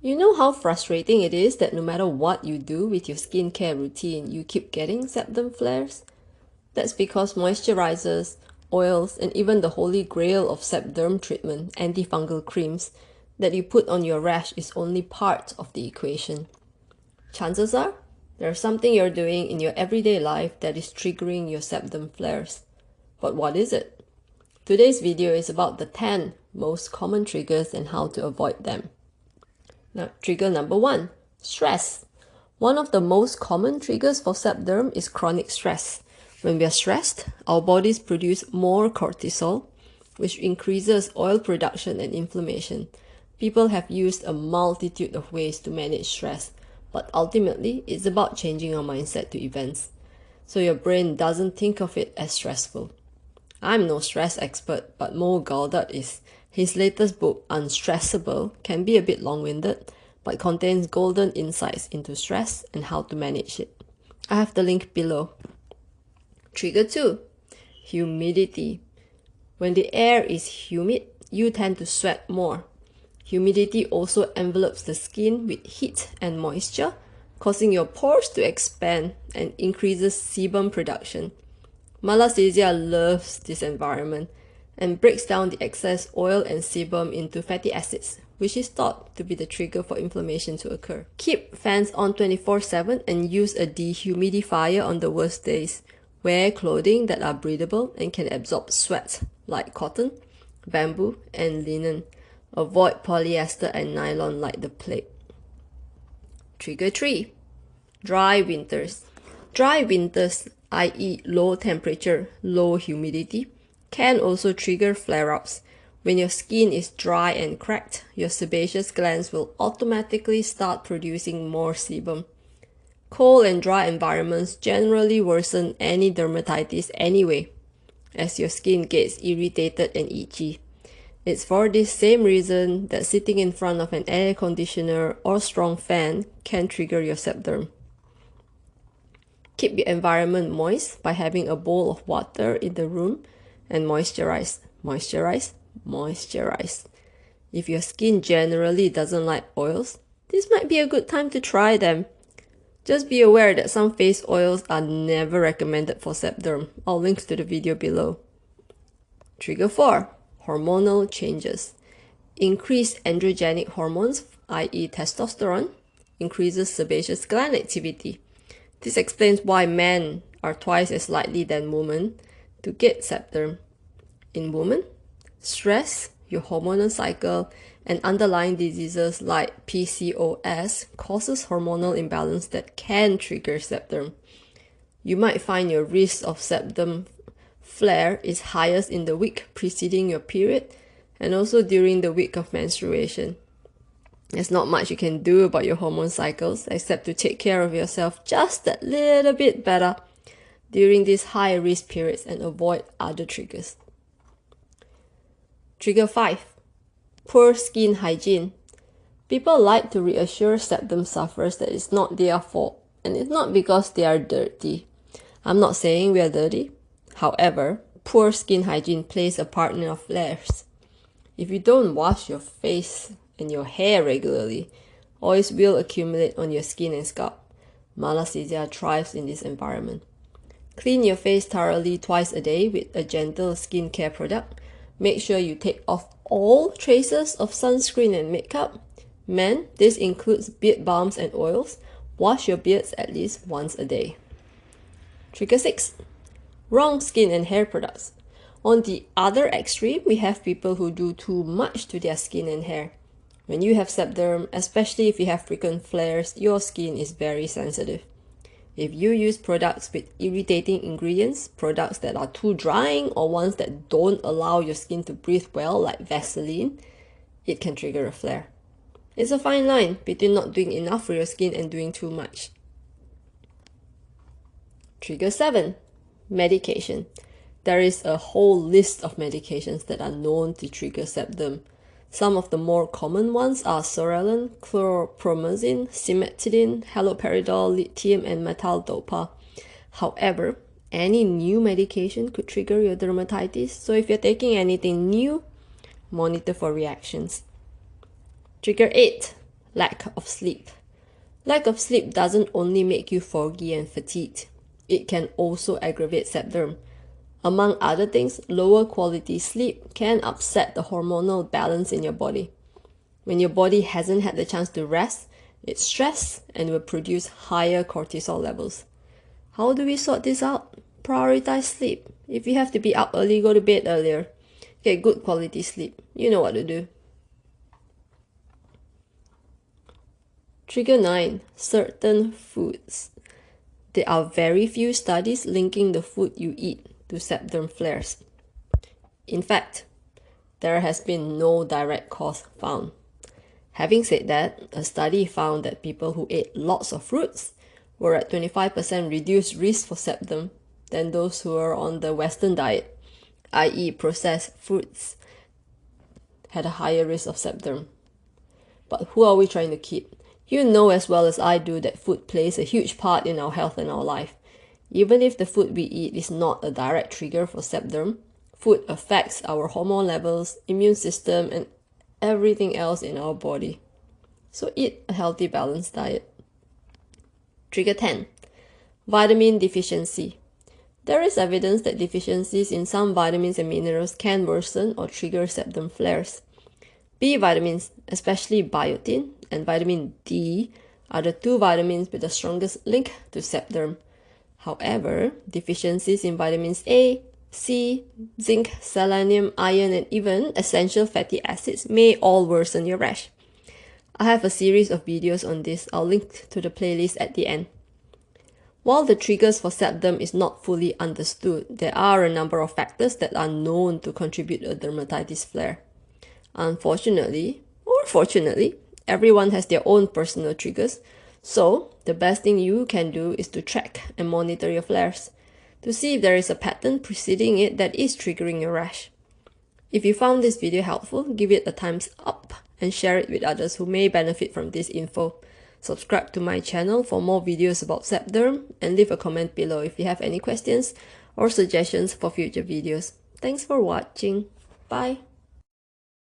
You know how frustrating it is that no matter what you do with your skincare routine, you keep getting sebum flares? That's because moisturizers, oils, and even the holy grail of Seb Derm treatment, anti-fungal creams, that you put on your rash is only part of the equation. Chances are, there's something you're doing in your everyday life that is triggering your sebum flares. But what is it? Today's video is about the 10 most common triggers and how to avoid them. Now, trigger number 1, stress. One of the most common triggers for Seb Derm is chronic stress. When we are stressed, our bodies produce more cortisol, which increases oil production and inflammation. People have used a multitude of ways to manage stress, but ultimately, it's about changing our mindset to events, so your brain doesn't think of it as stressful. I'm no stress expert, but Mo Gaudat is. His latest book, Unstressable, can be a bit long-winded, but contains golden insights into stress and how to manage it. I have the link below. Trigger 2, humidity. When the air is humid, you tend to sweat more. Humidity also envelopes the skin with heat and moisture, causing your pores to expand and increases sebum production. Malassezia loves this environment and breaks down the excess oil and sebum into fatty acids, which is thought to be the trigger for inflammation to occur. Keep fans on 24/7 and use a dehumidifier on the worst days. Wear clothing that are breathable and can absorb sweat, like cotton, bamboo, and linen. Avoid polyester and nylon like the plague. Trigger 3, dry winters. Dry winters, i.e. low temperature, low humidity, can also trigger flare-ups. When your skin is dry and cracked, your sebaceous glands will automatically start producing more sebum. Cold and dry environments generally worsen any dermatitis anyway, as your skin gets irritated and itchy. It's for this same reason that sitting in front of an air conditioner or strong fan can trigger your Seb Derm. Keep your environment moist by having a bowl of water in the room and moisturize, moisturize, moisturize. If your skin generally doesn't like oils, this might be a good time to try them. Just be aware that some face oils are never recommended for Seb Derm. I'll link to the video below. Trigger 4, hormonal changes. Increased androgenic hormones, i.e. testosterone, increases sebaceous gland activity. This explains why men are twice as likely than women to get Seb Derm. In women, stress, your hormonal cycle, and underlying diseases like PCOS causes hormonal imbalance that can trigger Seb Derm. You might find your risk of Seb Derm flare is highest in the week preceding your period and also during the week of menstruation. There's not much you can do about your hormone cycles except to take care of yourself just a little bit better during these high risk periods and avoid other triggers. Trigger 5, poor skin hygiene. People like to reassure Seb Derm sufferers that it's not their fault and it's not because they are dirty. I'm not saying we are dirty. However, poor skin hygiene plays a part in our flares. If you don't wash your face and your hair regularly, oils will accumulate on your skin and scalp. Malassezia thrives in this environment. Clean your face thoroughly twice a day with a gentle skincare product. Make sure you take off all traces of sunscreen and makeup. Men, this includes beard balms and oils. Wash your beards at least once a day. Trigger 6, wrong skin and hair products. On the other extreme, we have people who do too much to their skin and hair. When you have Seb Derm, especially if you have frequent flares, your skin is very sensitive. If you use products with irritating ingredients, products that are too drying, or ones that don't allow your skin to breathe well, like Vaseline, it can trigger a flare. It's a fine line between not doing enough for your skin and doing too much. Trigger 7, medication. There is a whole list of medications that are known to trigger Seb Derm. Some of the more common ones are psoralen, chlorpromazine, cimetidine, haloperidol, lithium, and metaldopa. However, any new medication could trigger your dermatitis, so if you're taking anything new, monitor for reactions. Trigger 8, lack of sleep. Lack of sleep doesn't only make you foggy and fatigued, it can also aggravate Seb Derm. Among other things, lower quality sleep can upset the hormonal balance in your body. When your body hasn't had the chance to rest, it's stressed and will produce higher cortisol levels. How do we sort this out? Prioritize sleep. If you have to be up early, go to bed earlier. Get good quality sleep. You know what to do. Trigger 9. Certain foods. There are very few studies linking the food you eat to Seb Derm flares. In fact, there has been no direct cause found. Having said that, a study found that people who ate lots of fruits were at 25% reduced risk for Seb Derm than those who are on the Western diet, i.e. processed foods, had a higher risk of Seb Derm. But who are we trying to kid? You know as well as I do that food plays a huge part in our health and our life. Even if the food we eat is not a direct trigger for Seb Derm, food affects our hormone levels, immune system, and everything else in our body. So eat a healthy, balanced diet. Trigger 10. Vitamin deficiency. There is evidence that deficiencies in some vitamins and minerals can worsen or trigger Seb Derm flares. B vitamins, especially biotin and vitamin D, are the two vitamins with the strongest link to Seb Derm. However, deficiencies in vitamins A, C, zinc, selenium, iron, and even essential fatty acids may all worsen your rash. I have a series of videos on this. I'll link to the playlist at the end. While the triggers for Seb Derm is not fully understood, there are a number of factors that are known to contribute to a dermatitis flare. Unfortunately, or fortunately, everyone has their own personal triggers, so the best thing you can do is to track and monitor your flares to see if there is a pattern preceding it that is triggering your rash. If you found this video helpful, give it a thumbs up and share it with others who may benefit from this info. Subscribe to my channel for more videos about Seb Derm and leave a comment below if you have any questions or suggestions for future videos. Thanks for watching. Bye.